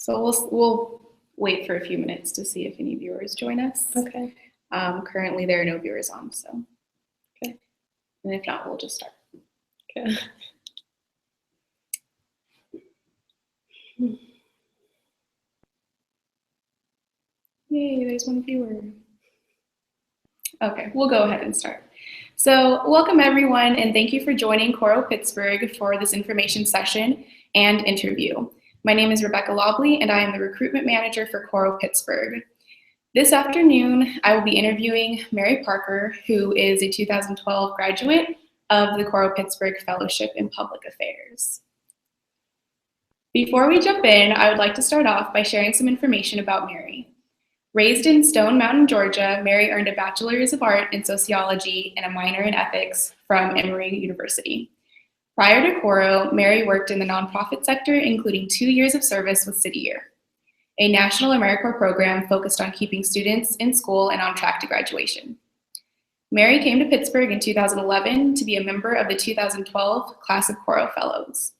So we'll wait for a few minutes to see if any viewers join us. Okay. Currently, there are no viewers on, so. Okay. And if not, we'll just start. Okay. Yay, there's one viewer. Okay, we'll go ahead and start. So welcome everyone, and thank you for joining Coro Pittsburgh for this information session and interview. My name is Rebecca Lobley, and I am the Recruitment Manager for Coro Pittsburgh. This afternoon, I will be interviewing Mary Parker, who is a 2012 graduate of the Coro Pittsburgh Fellowship in Public Affairs. Before we jump in, I would like to start off by sharing some information about Mary. Raised in Stone Mountain, Georgia, Mary earned a Bachelor's of Art in Sociology and a minor in Ethics from Emory University. Prior to Coro, Mary worked in the nonprofit sector, including 2 years of service with City Year, a national AmeriCorps program focused on keeping students in school and on track to graduation. Mary came to Pittsburgh in 2011 to be a member of the 2012 class of Coro Fellows.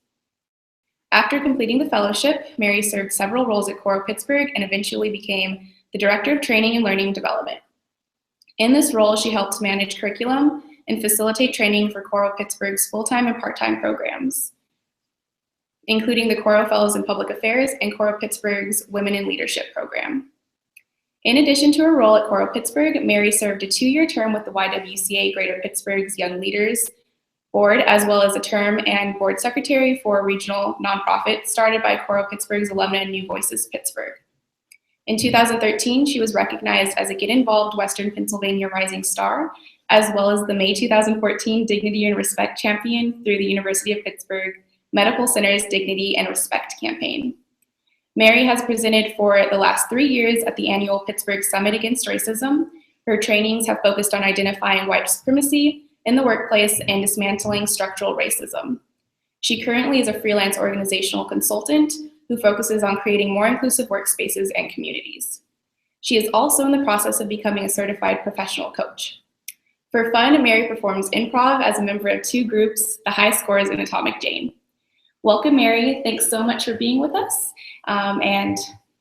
After completing the fellowship, Mary served several roles at Coro Pittsburgh and eventually became the Director of Training and Learning Development. In this role, she helped manage curriculum and facilitate training for Coro Pittsburgh's full-time and part-time programs, including the Coro Fellows in Public Affairs and Coro Pittsburgh's Women in Leadership program. In addition to her role at Coro Pittsburgh, Mary served a 2-year term with the YWCA Greater Pittsburgh's Young Leaders Board, as well as a term and board secretary for a regional nonprofit started by Coro Pittsburgh's alumna and New Voices Pittsburgh. In 2013, she was recognized as a Get Involved Western Pennsylvania Rising Star, as well as the May 2014 Dignity and Respect Champion through the University of Pittsburgh Medical Center's Dignity and Respect campaign. Mary has presented for the last 3 years at the annual Pittsburgh Summit Against Racism. Her trainings have focused on identifying white supremacy in the workplace and dismantling structural racism. She currently is a freelance organizational consultant who focuses on creating more inclusive workspaces and communities. She is also in the process of becoming a certified professional coach. For fun, Mary performs improv as a member of 2 groups, the High Scores and Atomic Jane. Welcome, Mary. Thanks so much for being with us and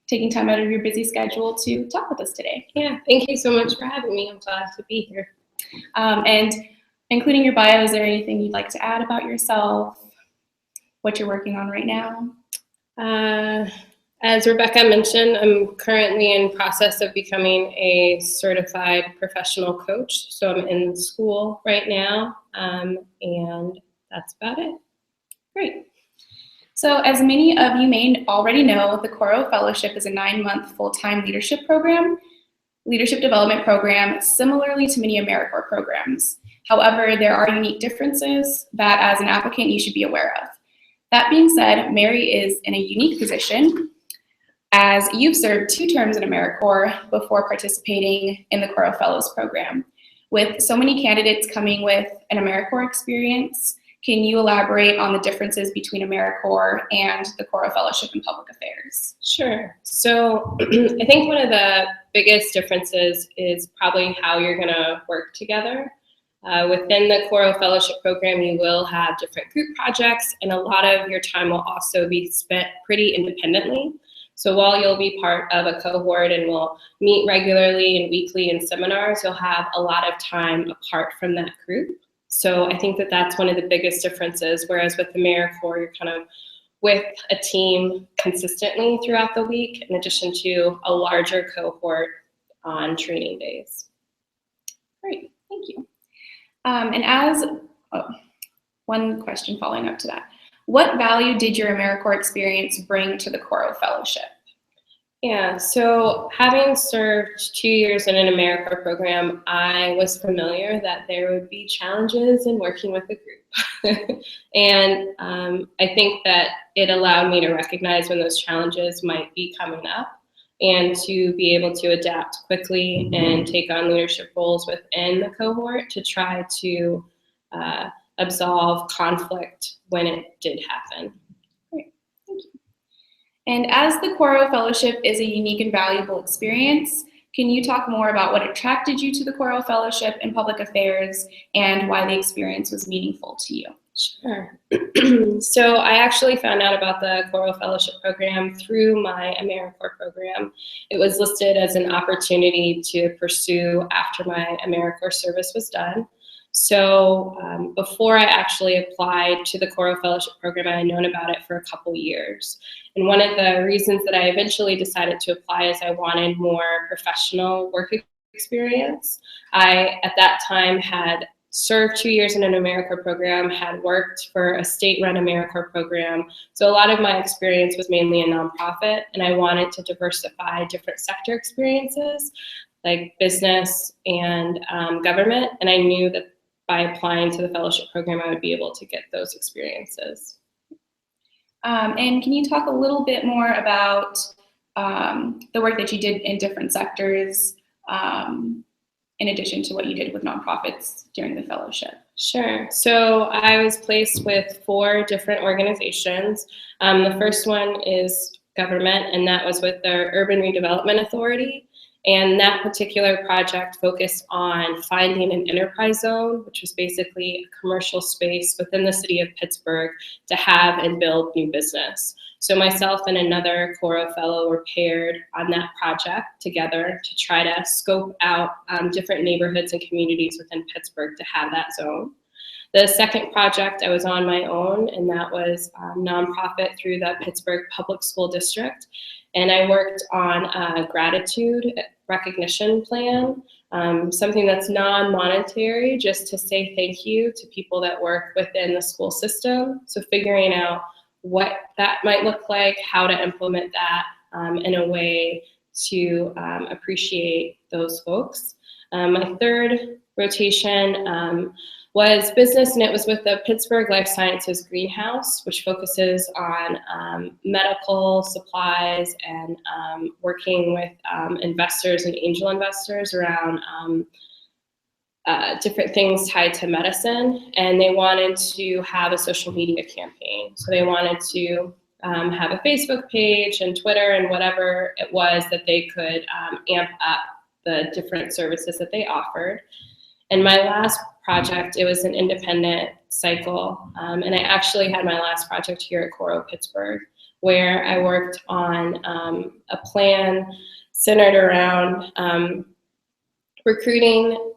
taking time out of your busy schedule to talk with us today. Yeah, thank you so much for having me. I'm glad to be here. And including your bio, is there anything you'd like to add about yourself, what you're working on right now? As Rebecca mentioned, I'm currently in process of becoming a certified professional coach. So I'm in school right now, and that's about it. Great. So as many of you may already know, the Coro Fellowship is a 9-month full-time leadership development program, similarly to many AmeriCorps programs. However, there are unique differences that as an applicant you should be aware of. That being said, Mary is in a unique position as you've served 2 terms in AmeriCorps before participating in the Coro Fellows program. With so many candidates coming with an AmeriCorps experience, can you elaborate on the differences between AmeriCorps and the Coro Fellowship in Public Affairs? Sure. So I think one of the biggest differences is probably how you're going to work together. Within the Coro Fellowship program, you will have different group projects, and a lot of your time will also be spent pretty independently. So while you'll be part of a cohort and will meet regularly and weekly in seminars, you'll have a lot of time apart from that group. So I think that that's one of the biggest differences, whereas with AmeriCorps, you're kind of with a team consistently throughout the week, in addition to a larger cohort on training days. Great, thank you. One question following up to that. What value did your AmeriCorps experience bring to the Coro Fellowship? Yeah, so having served 2 years in an AmeriCorps program, I was familiar that there would be challenges in working with a group. And I think that it allowed me to recognize when those challenges might be coming up and to be able to adapt quickly and take on leadership roles within the cohort to try to absolve conflict when it did happen. Great, thank you. And as the Coro Fellowship is a unique and valuable experience, can you talk more about what attracted you to the Coro Fellowship in Public Affairs and why the experience was meaningful to you? Sure. So I actually found out about the Coro Fellowship Program through my AmeriCorps program. It was listed as an opportunity to pursue after my AmeriCorps service was done. So before I actually applied to the Coro Fellowship Program, I had known about it for a couple years. And one of the reasons that I eventually decided to apply is I wanted more professional work experience. I, at that time, had served 2 years in an AmeriCorps program, had worked for a state-run AmeriCorps program. So a lot of my experience was mainly in nonprofit, and I wanted to diversify different sector experiences, like business and government. And I knew that by applying to the fellowship program, I would be able to get those experiences. And can you talk a little bit more about the work that you did in different sectors, in addition to what you did with nonprofits during the fellowship? Sure. So I was placed with 4 different organizations. The first one is government, and that was with the Urban Redevelopment Authority. And that particular project focused on finding an enterprise zone, which was basically a commercial space within the city of Pittsburgh to have and build new business. So myself and another Coro Fellow were paired on that project together to try to scope out different neighborhoods and communities within Pittsburgh to have that zone. The second project I was on my own, and that was nonprofit through the Pittsburgh Public School District. And I worked on a gratitude recognition plan, something that's non-monetary, just to say thank you to people that work within the school system. So figuring out what that might look like, how to implement that in a way to appreciate those folks. My third rotation was business, and it was with the Pittsburgh Life Sciences Greenhouse, which focuses on medical supplies and working with investors and angel investors around different things tied to medicine. And they wanted to have a social media campaign. So they wanted to have a Facebook page and Twitter and whatever it was that they could amp up the different services that they offered. And my last project, it was an independent cycle. And I actually had my last project here at Coro Pittsburgh, where I worked on a plan centered around recruiting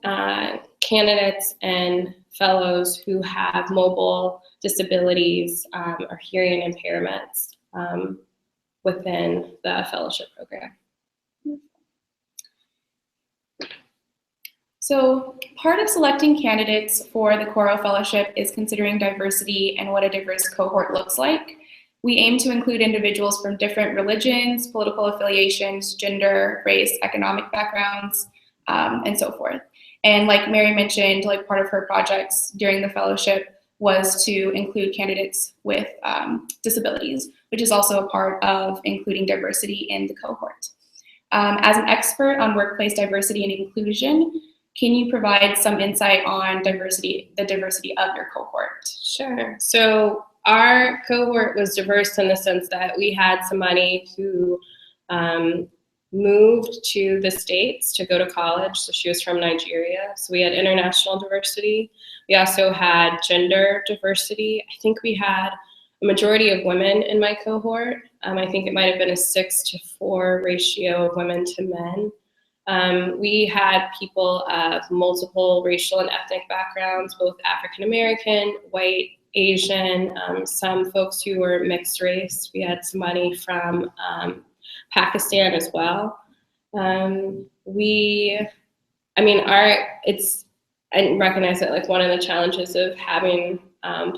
candidates and fellows who have mobile disabilities or hearing impairments within the fellowship program. So part of selecting candidates for the Coro Fellowship is considering diversity and what a diverse cohort looks like. We aim to include individuals from different religions, political affiliations, gender, race, economic backgrounds, and so forth. And like Mary mentioned, like part of her projects during the fellowship was to include candidates with disabilities, which is also a part of including diversity in the cohort. As an expert on workplace diversity and inclusion, can you provide some insight on diversity, the diversity of your cohort? Sure. So our cohort was diverse in the sense that we had somebody who moved to the States to go to college. So she was from Nigeria. So we had international diversity. We also had gender diversity. I think we had a majority of women in my cohort. I think it might have been a 6-to-4 ratio of women to men. We had people of multiple racial and ethnic backgrounds, both African American, white, Asian, some folks who were mixed race. We had somebody from Pakistan as well. I recognize that like one of the challenges of having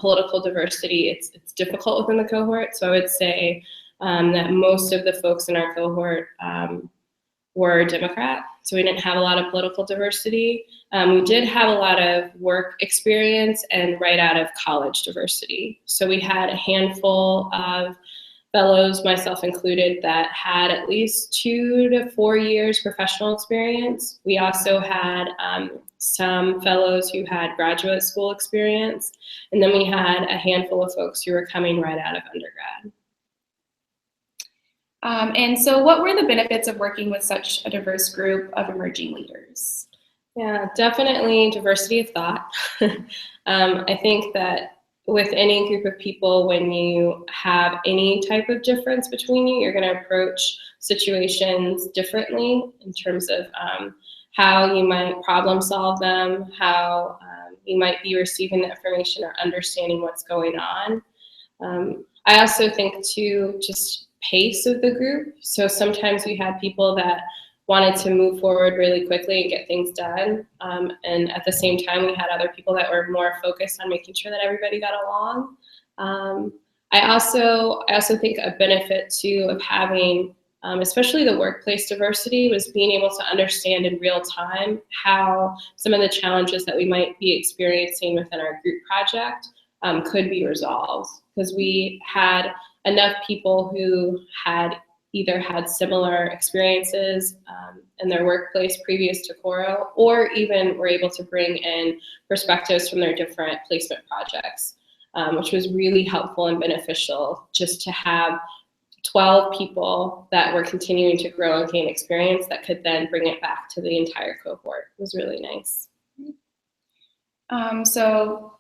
political diversity, it's difficult within the cohort. So I would say that most of the folks in our cohort were Democrat, so we didn't have a lot of political diversity. We did have a lot of work experience and right out of college diversity. So we had a handful of fellows, myself included, that had at least 2 to 4 years professional experience. We also had some fellows who had graduate school experience, and then we had a handful of folks who were coming right out of undergrad. And so what were the benefits of working with such a diverse group of emerging leaders? Yeah, definitely diversity of thought. I think that with any group of people, when you have any type of difference between you, you're going to approach situations differently in terms of how you might problem solve them, how you might be receiving the information or understanding what's going on. I also think too, just pace of the group. So sometimes we had people that wanted to move forward really quickly and get things done. And at the same time, we had other people that were more focused on making sure that everybody got along. I also think a benefit too of having, especially the workplace diversity, was being able to understand in real time how some of the challenges that we might be experiencing within our group project could be resolved. Because we had enough people who had either had similar experiences in their workplace previous to Coro, or even were able to bring in perspectives from their different placement projects, which was really helpful and beneficial just to have 12 people that were continuing to grow and gain experience that could then bring it back to the entire cohort. It was really nice. So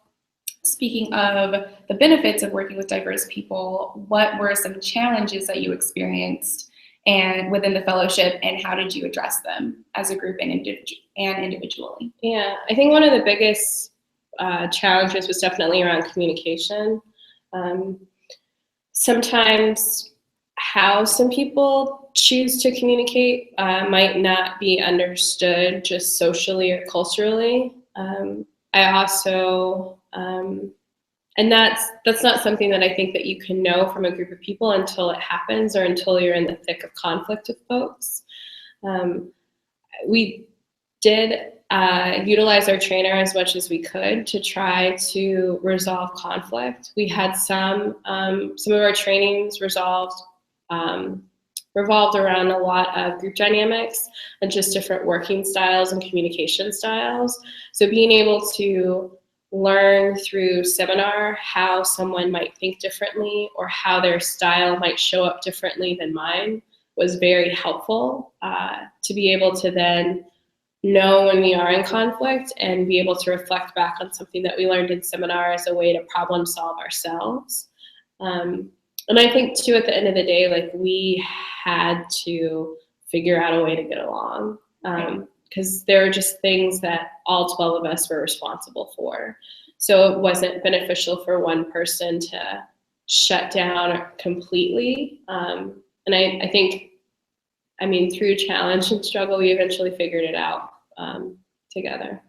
speaking of the benefits of working with diverse people, what were some challenges that you experienced and within the fellowship, and how did you address them as a group and individually? Yeah, I think one of the biggest challenges was definitely around communication. Sometimes how some people choose to communicate might not be understood just socially or culturally. I also, and that's not something that I think that you can know from a group of people until it happens or until you're in the thick of conflict with folks. We did utilize our trainer as much as we could to try to resolve conflict. We had some of our trainings revolved around a lot of group dynamics and just different working styles and communication styles. So being able to learn through seminar how someone might think differently or how their style might show up differently than mine was very helpful to be able to then know when we are in conflict and be able to reflect back on something that we learned in seminar as a way to problem solve ourselves. And I think too, at the end of the day, like, we had to figure out a way to get along because there are just things that all 12 of us were responsible for. So it wasn't beneficial for one person to shut down completely. And I think, I mean, through challenge and struggle, we eventually figured it out together.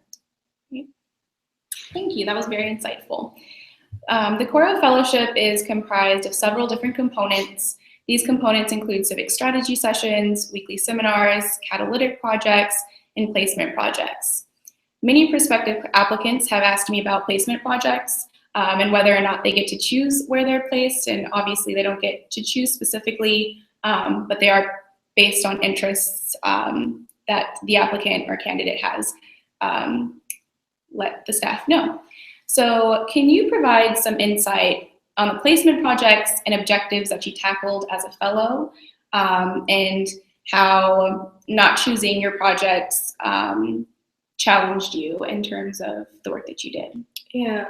Thank you. That was very insightful. The Coro Fellowship is comprised of several different components. These components include civic strategy sessions, weekly seminars, catalytic projects, and placement projects. Many prospective applicants have asked me about placement projects and whether or not they get to choose where they're placed. And obviously they don't get to choose specifically, but they are based on interests that the applicant or candidate has let the staff know. So can you provide some insight on the placement projects and objectives that you tackled as a fellow, and how not choosing your projects challenged you in terms of the work that you did? Yeah,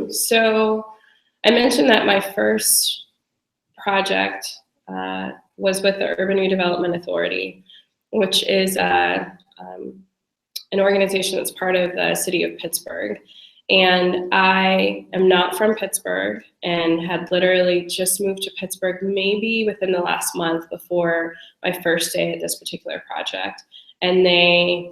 so I mentioned that my first project was with the Urban Redevelopment Authority, which is an organization that's part of the city of Pittsburgh. And I am not from Pittsburgh and had literally just moved to Pittsburgh maybe within the last month before my first day at this particular project. And they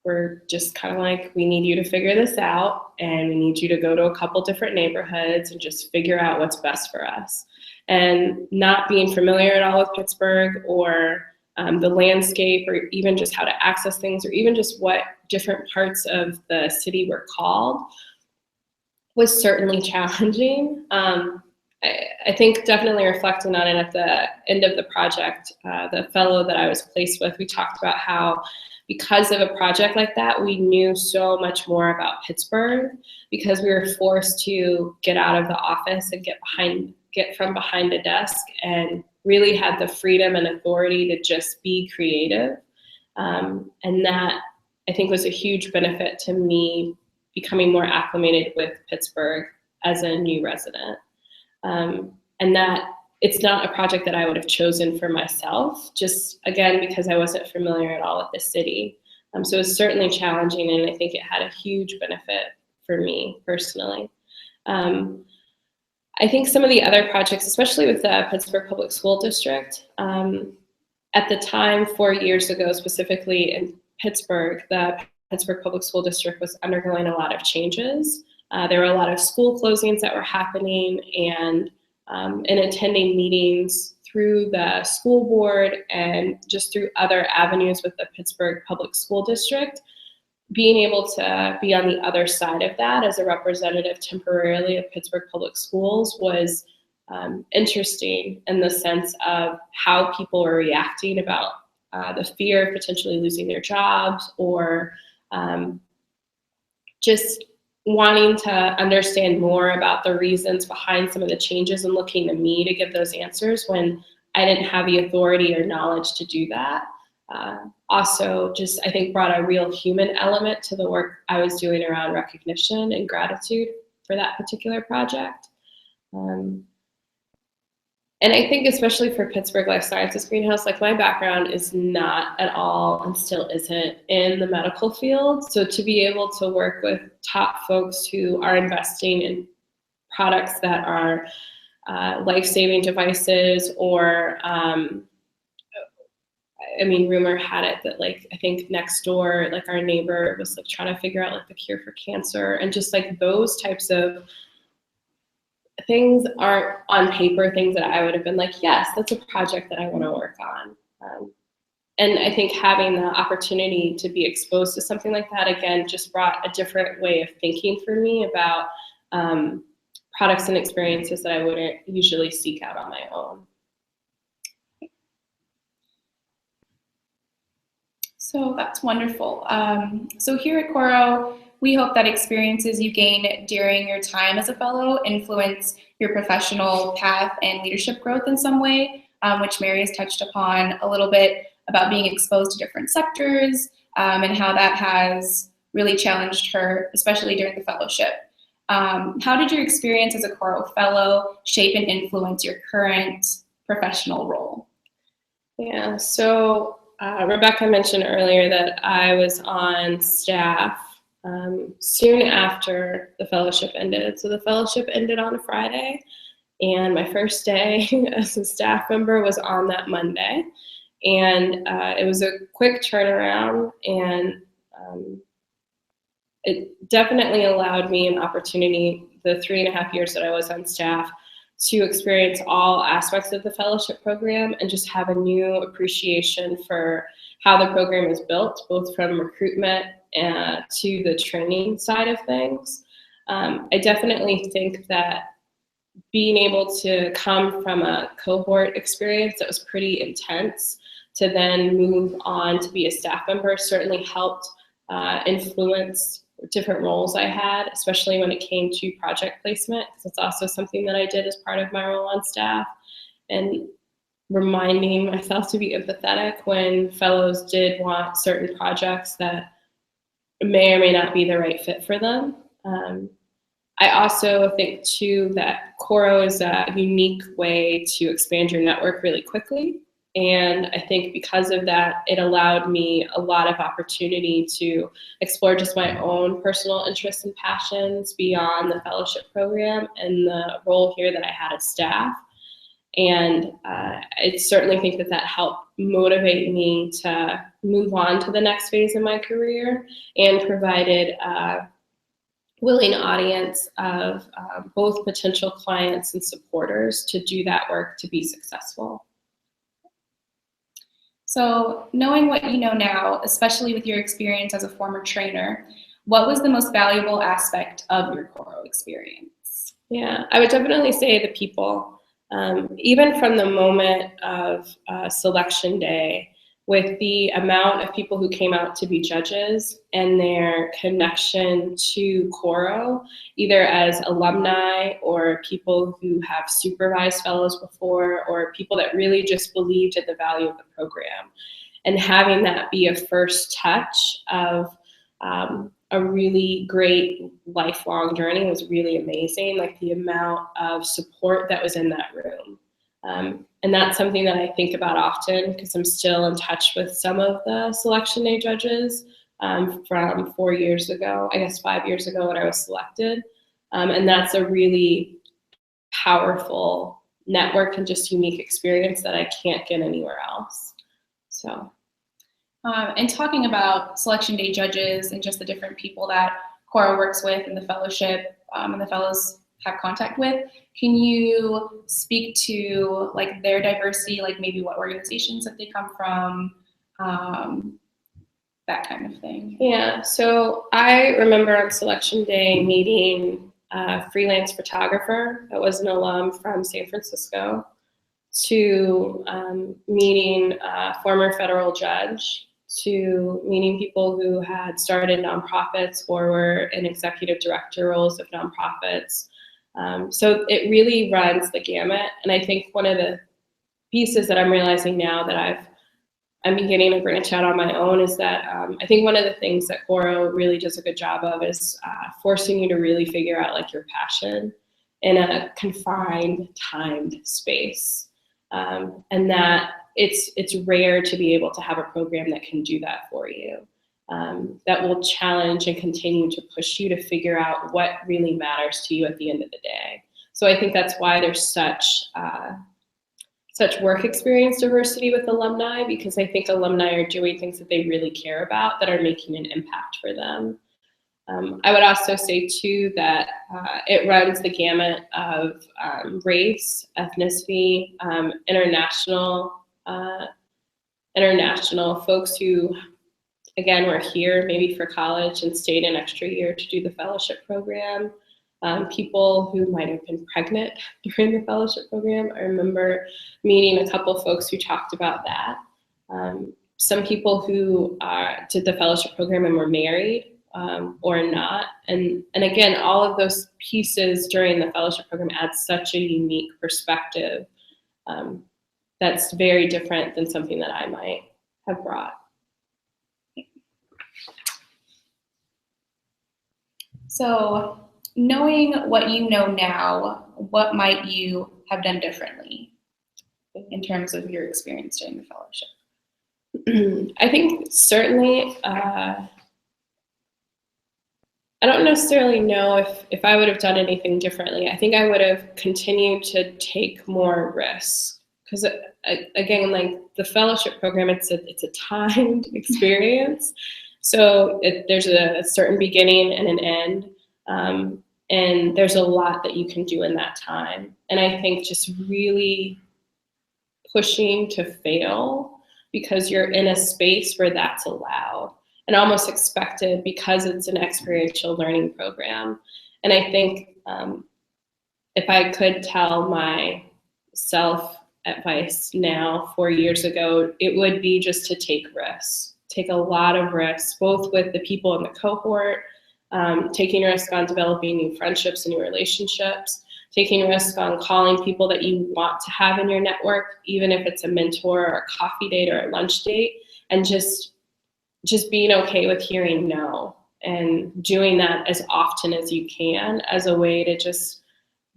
were just kind of like, we need you to figure this out, and we need you to go to a couple different neighborhoods and just figure out what's best for us. And not being familiar at all with Pittsburgh or the landscape, or even just how to access things, or even just what different parts of the city were called, was certainly challenging. I think definitely reflecting on it at the end of the project, the fellow that I was placed with, we talked about how because of a project like that, we knew so much more about Pittsburgh because we were forced to get out of the office and get from behind a desk and really had the freedom and authority to just be creative. And that, I think, was a huge benefit to me becoming more acclimated with Pittsburgh as a new resident. And that it's not a project that I would have chosen for myself, just again, because I wasn't familiar at all with the city. So it was certainly challenging, and I think it had a huge benefit for me personally. I think some of the other projects, especially with the Pittsburgh Public School District, at the time, 4 years ago, specifically in Pittsburgh, the Pittsburgh Public School District was undergoing a lot of changes. There were a lot of school closings that were happening, and in attending meetings through the school board and just through other avenues with the Pittsburgh Public School District, being able to be on the other side of that as a representative temporarily of Pittsburgh Public Schools was interesting in the sense of how people were reacting about the fear of potentially losing their jobs, or just wanting to understand more about the reasons behind some of the changes and looking to me to give those answers when I didn't have the authority or knowledge to do that. Also, just I think brought a real human element to the work I was doing around recognition and gratitude for that particular project. And I think especially for Pittsburgh Life Sciences Greenhouse, like my background is not at all and still isn't in the medical field. So to be able to work with top folks who are investing in products that are life-saving devices, or I mean, rumor had it that like, I think next door, like our neighbor was like trying to figure out like the cure for cancer, and just like those types of things aren't on paper things that I would have been like, yes, that's a project that I want to work on. And I think having the opportunity to be exposed to something like that, again, just brought a different way of thinking for me about products and experiences that I wouldn't usually seek out on my own. So that's wonderful. So here at Coro, we hope that experiences you gain during your time as a fellow influence your professional path and leadership growth in some way, which Mary has touched upon a little bit about being exposed to different sectors and how that has really challenged her, especially during the fellowship. How did your experience as a Coro Fellow shape and influence your current professional role? Yeah, so Rebecca mentioned earlier that I was on staff soon after the fellowship ended. So the fellowship ended on a Friday, and my first day as a staff member was on that Monday. And it was a quick turnaround, and it definitely allowed me an opportunity, the 3.5 years that I was on staff, to experience all aspects of the fellowship program and just have a new appreciation for how the program is built, both from recruitment to the training side of things. I definitely think that being able to come from a cohort experience that was pretty intense to then move on to be a staff member certainly helped influence different roles I had, especially when it came to project placement, because it's also something that I did as part of my role on staff, and reminding myself to be empathetic when fellows did want certain projects that may or may not be the right fit for them. I also think too that Coro is a unique way to expand your network really quickly. And I think because of that, it allowed me a lot of opportunity to explore just my own personal interests and passions beyond the fellowship program and the role here that I had as staff. And I certainly think that that helped motivate me to move on to the next phase in my career, and provided a willing audience of both potential clients and supporters to do that work to be successful. So knowing what you know now, especially with your experience as a former trainer, what was the most valuable aspect of your Coro experience? Yeah, I would definitely say the people. Even from the moment of selection day, with the amount of people who came out to be judges and their connection to Coro, either as alumni or people who have supervised fellows before, or people that really just believed in the value of the program. And having that be a first touch of a a really great lifelong journey. It was really amazing, like the amount of support that was in that room. And that's something that I think about often because I'm still in touch with some of the selection day judges from 4 years ago, I guess 5 years ago when I was selected. And that's a really powerful network and just unique experience that I can't get anywhere else. So. And talking about selection day judges and just the different people that Coro works with and the fellowship and the fellows have contact with, can you speak to like their diversity, like maybe what organizations that they come from, that kind of thing? Yeah, so I remember on selection day meeting a freelance photographer that was an alum from San Francisco, to meeting a former federal judge, to meeting people who had started nonprofits or were in executive director roles of nonprofits. So it really runs the gamut. And I think one of the pieces that I'm realizing now that I'm beginning to branch out on my own is that I think one of the things that Coro really does a good job of is forcing you to really figure out like your passion in a confined, timed space. And that it's rare to be able to have a program that can do that for you, that will challenge and continue to push you to figure out what really matters to you at the end of the day. So I think that's why there's such work experience diversity with alumni, because I think alumni are doing things that they really care about that are making an impact for them. I would also say too that it runs the gamut of race, ethnicity, international folks who, again, were here maybe for college and stayed an extra year to do the fellowship program. People who might have been pregnant during the fellowship program. I remember meeting a couple folks who talked about that. Some people who did the fellowship program and were married or not. And again, all of those pieces during the fellowship program add such a unique perspective that's very different than something that I might have brought. So, knowing what you know now, what might you have done differently in terms of your experience during the fellowship? I think certainly, I don't necessarily know if I would have done anything differently. I think I would have continued to take more risks. Because again, like the fellowship program, it's a timed experience. So there's a certain beginning and an end. And there's a lot that you can do in that time. And I think just really pushing to fail because you're in a space where that's allowed and almost expected because it's an experiential learning program. And I think if I could tell myself advice now 4 years ago, it would be just to take risks, take a lot of risks, both with the people in the cohort, taking a risk on developing new friendships and new relationships, taking a risk on calling people that you want to have in your network, even if it's a mentor or a coffee date or a lunch date, and just being okay with hearing no and doing that as often as you can as a way to just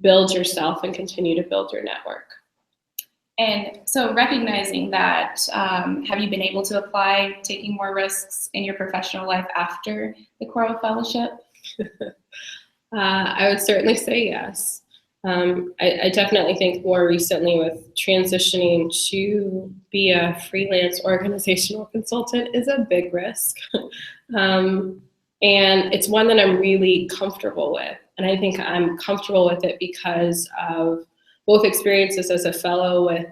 build yourself and continue to build your network. And so recognizing that, have you been able to apply taking more risks in your professional life after the Coro Fellowship? I would certainly say yes. I definitely think more recently with transitioning to be a freelance organizational consultant is a big risk. And it's one that I'm really comfortable with. And I think I'm comfortable with it because of both experiences as a fellow with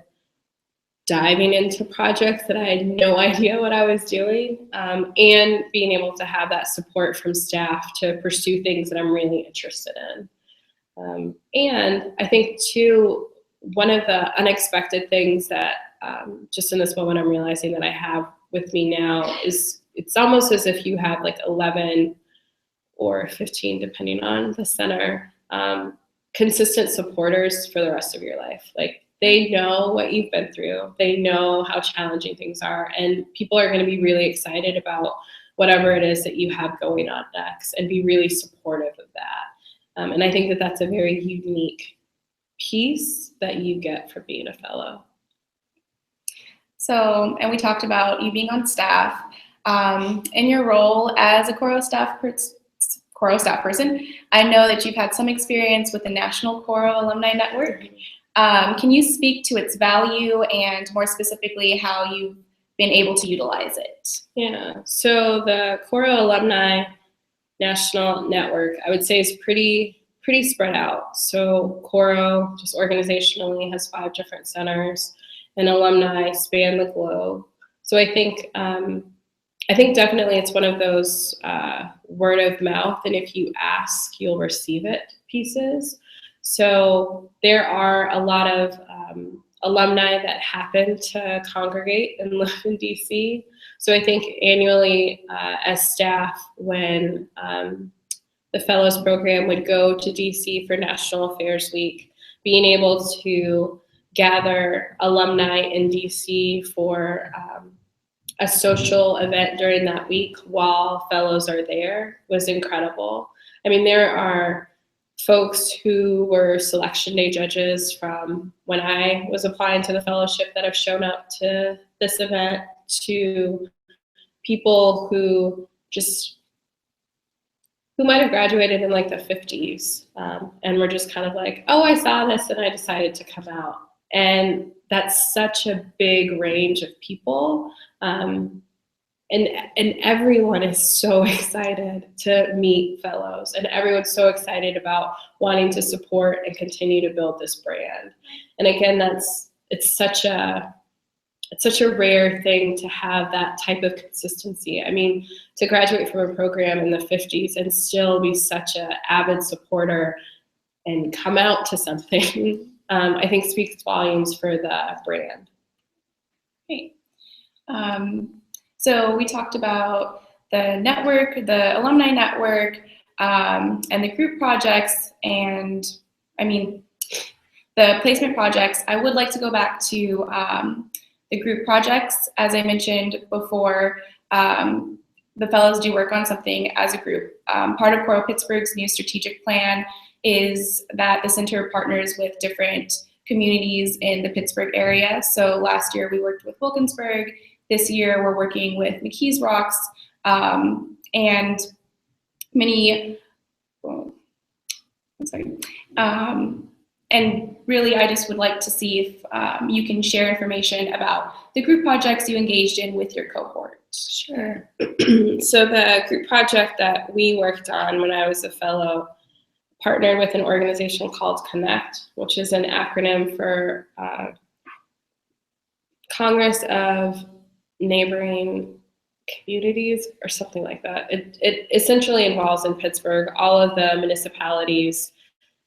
diving into projects that I had no idea what I was doing, and being able to have that support from staff to pursue things that I'm really interested in. And I think too, one of the unexpected things that just in this moment I'm realizing that I have with me now is it's almost as if you have like 11 or 15, depending on the center, consistent supporters for the rest of your life. Like they know what you've been through. They know how challenging things are. And people are going to be really excited about whatever it is that you have going on next, and be really supportive of that. And I think that that's a very unique piece that you get from being a fellow. So, and we talked about you being on staff. In your role as a Coro staff person, I know that you've had some experience with the National Coro Alumni Network. Can you speak to its value and more specifically how you've been able to utilize it? Yeah, so the Coro Alumni National Network, I would say, is pretty spread out. So Coro, just organizationally, has 5 different centers, and alumni span the globe. So I think definitely it's one of those word of mouth, and if you ask, you'll receive it pieces. So there are a lot of alumni that happen to congregate and live in DC. So I think annually as staff, when the Fellows Program would go to DC for National Affairs Week, being able to gather alumni in DC for a social event during that week while fellows are there was incredible. I mean, there are folks who were selection day judges from when I was applying to the fellowship that have shown up to this event, to people who might have graduated in like the 50s and were just kind of like, oh, I saw this and I decided to come out. And that's such a big range of people. And everyone is so excited to meet fellows, and everyone's so excited about wanting to support and continue to build this brand. And again, it's such a rare thing to have that type of consistency. I mean, to graduate from a program in the 50s and still be such an avid supporter and come out to something, I think speaks volumes for the brand. Great. So we talked about the network, the alumni network, and the group projects, and I mean, the placement projects. I would like to go back to the group projects. As I mentioned before, the fellows do work on something as a group. Part of Coro Pittsburgh's new strategic plan is that the center partners with different communities in the Pittsburgh area. So last year we worked with Wilkinsburg. This year we're working with McKees Rocks and many, and really I just would like to see if you can share information about the group projects you engaged in with your cohort. Sure. So the group project that we worked on when I was a fellow partnered with an organization called Connect, which is an acronym for Congress of Neighboring Communities or something like that. It essentially involves in Pittsburgh all of the municipalities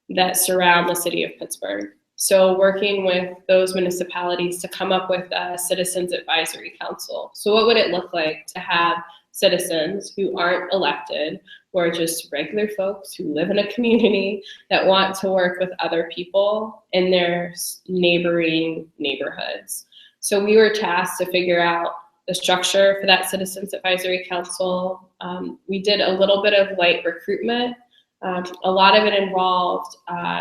that surround the city of Pittsburgh. So working with those municipalities to come up with a Citizens Advisory Council. So what would it look like to have citizens who aren't elected, who are just regular folks who live in a community that want to work with other people in their neighboring neighborhoods? So we were tasked to figure out the structure for that Citizens Advisory Council. We did a little bit of light recruitment. A lot of it involved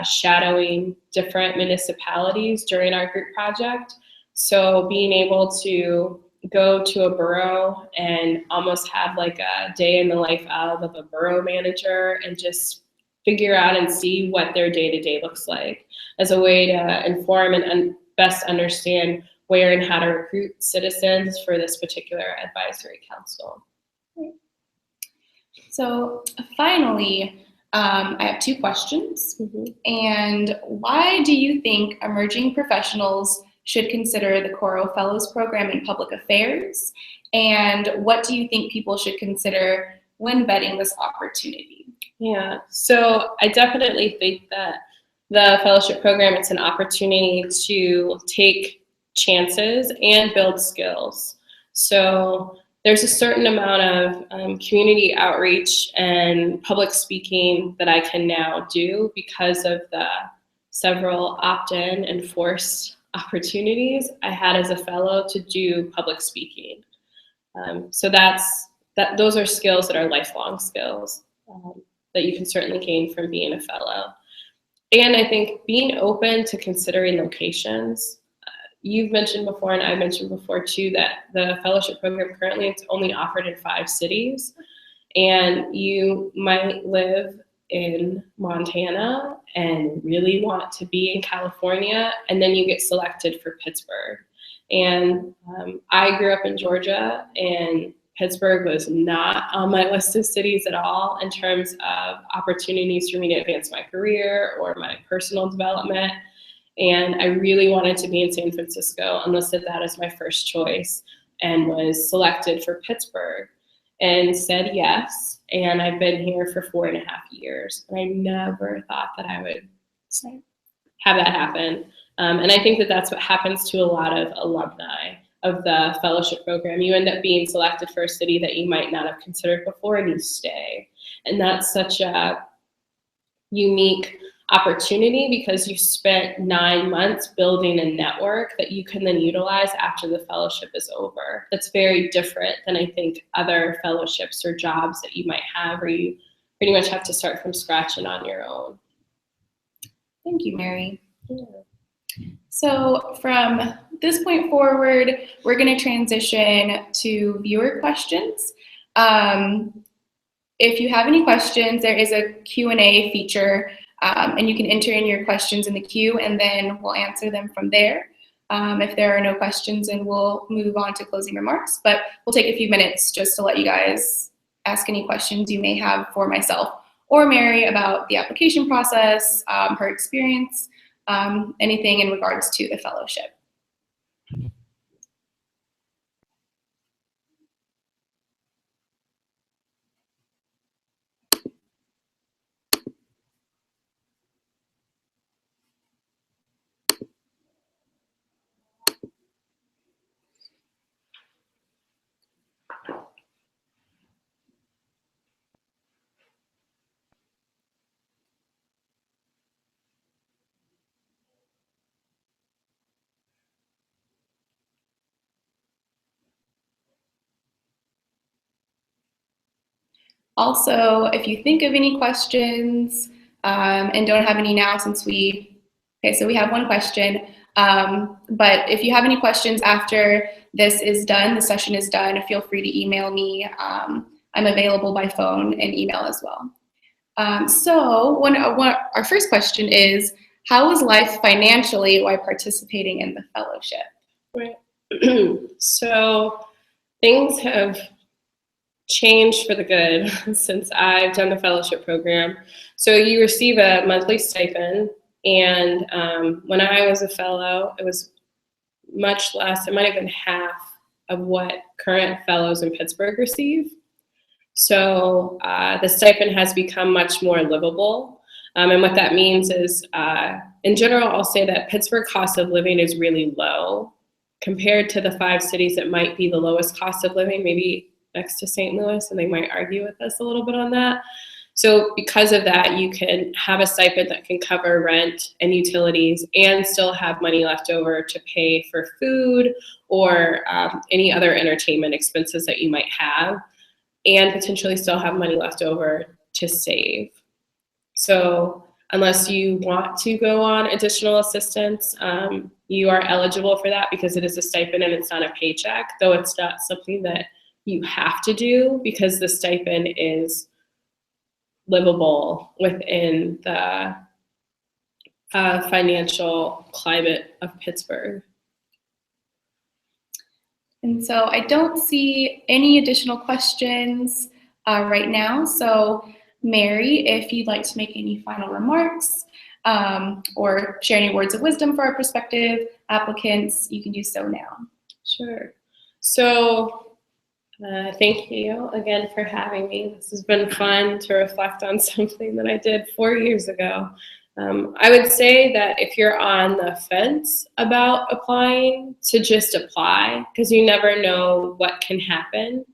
shadowing different municipalities during our group project. So being able to go to a borough and almost have like a day in the life of a borough manager and just figure out and see what their day-to-day looks like as a way to inform and best understand where and how to recruit citizens for this particular advisory council. So finally, I have 2 questions. And why do you think emerging professionals should consider the Coro Fellows Program in public affairs? And what do you think people should consider when vetting this opportunity? Yeah, so I definitely think that the fellowship program, it's an opportunity to take chances and build skills. So there's a certain amount of community outreach and public speaking that I can now do because of the several opt-in and forced opportunities I had as a fellow to do public speaking. So that's those are skills that are lifelong skills that you can certainly gain from being a fellow. And I think being open to considering locations. You've mentioned before, and I mentioned before too, that the fellowship program currently it's only offered in 5 cities. And you might live in Montana and really want to be in California, and then you get selected for Pittsburgh. And I grew up in Georgia, and Pittsburgh was not on my list of cities at all in terms of opportunities for me to advance my career or my personal development. And I really wanted to be in San Francisco and listed that as my first choice and was selected for Pittsburgh and said yes. And I've been here for 4.5 years. And I never thought that I would have that happen. And I think that that's what happens to a lot of alumni of the fellowship program. You end up being selected for a city that you might not have considered before, and you stay. And that's such a unique opportunity because you spent 9 months building a network that you can then utilize after the fellowship is over. That's very different than I think other fellowships or jobs that you might have, where you pretty much have to start from scratch and on your own. Thank you, Mary. Yeah. So from this point forward, we're going to transition to viewer questions. If you have any questions, there is a Q&A feature, and you can enter in your questions in the queue, and then we'll answer them from there. If there are no questions, then we'll move on to closing remarks, but we'll take a few minutes just to let you guys ask any questions you may have for myself or Mary about the application process, her experience, anything in regards to the fellowship. Also, if you think of any questions and don't have any now, since okay, so we have one question, but if you have any questions after this is done, the session is done, feel free to email me. I'm available by phone and email as well. So our first question is, how was life financially while participating in the fellowship? Right. So things have changed for the good since I've done the fellowship program. So you receive a monthly stipend, and when I was a fellow, it was much less. It might have been half of what current fellows in Pittsburgh receive. So the stipend has become much more livable. And what that means is, in general, I'll say that Pittsburgh cost of living is really low compared to the 5 cities that might be the lowest cost of living, maybe next to St. Louis, and they might argue with us a little bit on that. So because of that, you can have a stipend that can cover rent and utilities and still have money left over to pay for food or any other entertainment expenses that you might have, and potentially still have money left over to save. So unless you want to go on additional assistance, you are eligible for that because it is a stipend and it's not a paycheck, though it's not something that you have to do because the stipend is livable within the financial climate of Pittsburgh. And so I don't see any additional questions right now. So Mary, if you'd like to make any final remarks or share any words of wisdom for our prospective applicants, you can do so now. Sure. So thank you again for having me. This has been fun to reflect on something that I did 4 years ago. I would say that if you're on the fence about applying, to just apply, because you never know what can happen.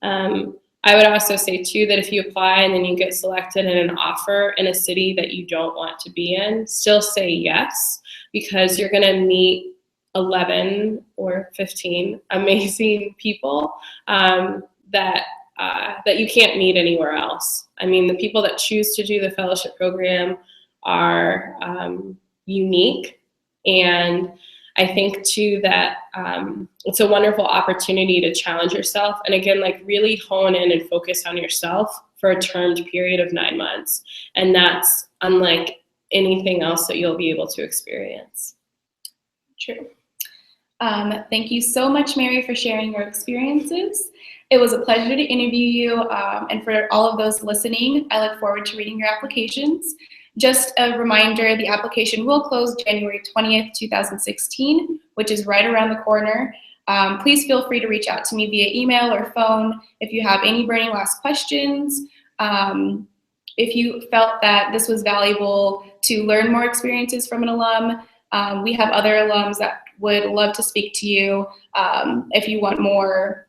I would also say too that if you apply and then you get selected in an offer in a city that you don't want to be in, still say yes, because you're going to meet 11 or 15 amazing people that that you can't meet anywhere else. I mean, the people that choose to do the fellowship program are unique, and I think too that it's a wonderful opportunity to challenge yourself, and again, like really hone in and focus on yourself for a termed period of 9 months, and that's unlike anything else that you'll be able to experience. True. Thank you so much, Mary, for sharing your experiences. It was a pleasure to interview you, and for all of those listening, I look forward to reading your applications. Just a reminder, the application will close January 20th, 2016, which is right around the corner. Please feel free to reach out to me via email or phone if you have any burning last questions. If you felt that this was valuable to learn more experiences from an alum, we have other alums that would love to speak to you if you want more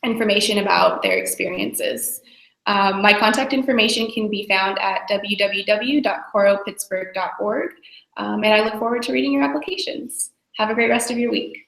information about their experiences. My contact information can be found at www.coropittsburgh.org, and I look forward to reading your applications. Have a great rest of your week.